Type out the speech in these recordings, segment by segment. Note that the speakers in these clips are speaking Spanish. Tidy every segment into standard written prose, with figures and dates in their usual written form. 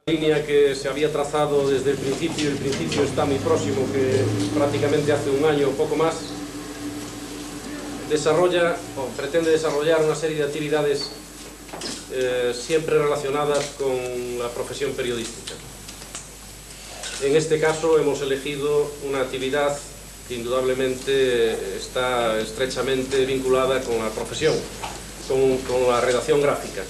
Línea que se había trazado desde el principio está muy próximo, que prácticamente hace un año o poco más, pretende desarrollar una serie de actividades siempre relacionadas con la profesión periodística. En este caso hemos elegido una actividad que indudablemente está estrechamente vinculada con la profesión, con la redacción gráfica.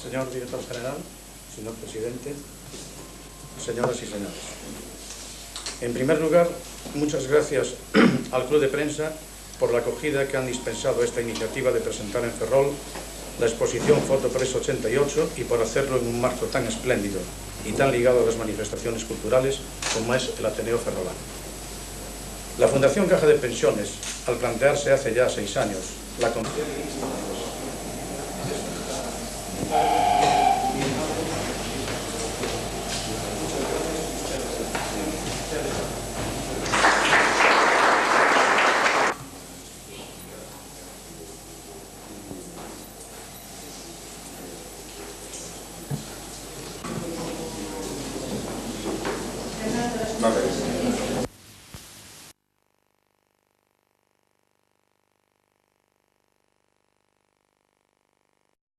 Señor Director General, señor Presidente, señoras y señores. En primer lugar, muchas gracias al Club de Prensa por la acogida que han dispensado a esta iniciativa de presentar en Ferrol la exposición Fotopress 88 y por hacerlo en un marco tan espléndido y tan ligado a las manifestaciones culturales como es el Ateneo Ferrolano. La Fundación Caja de Pensiones, al plantearse hace ya 6 años la